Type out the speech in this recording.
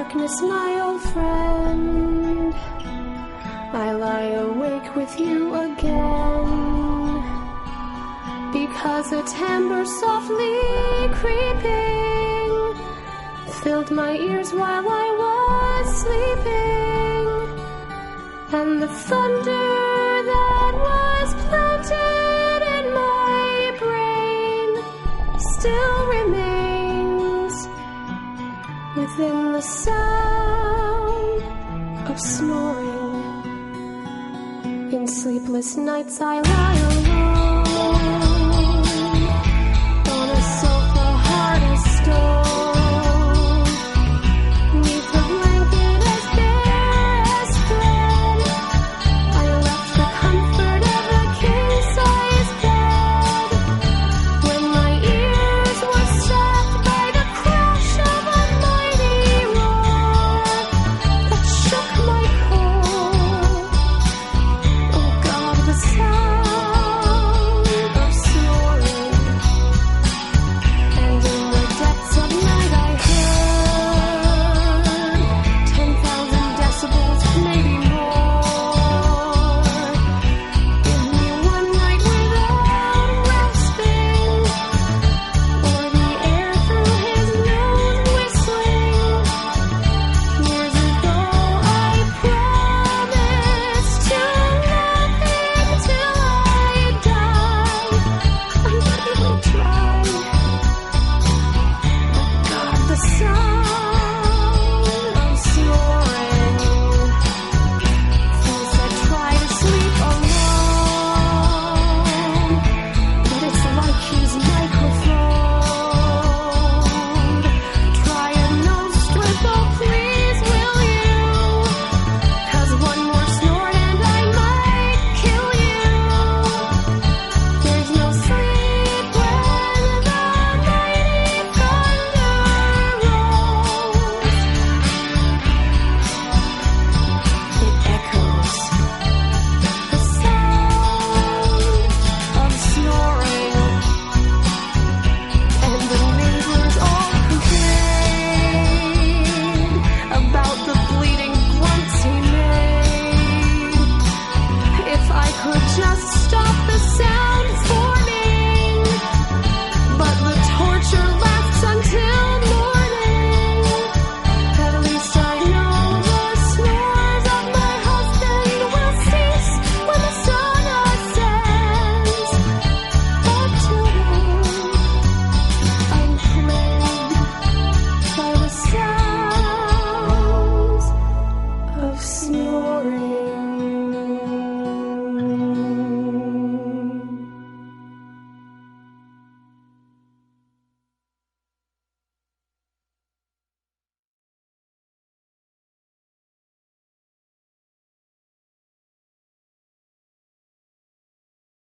darkness, my old friend, I lie awake with you again, because a timbre softly creeping filled my ears while I was sleeping, and the thunder that was planted in my brain still remains within the sound of snoring. In sleepless nights I lie alone.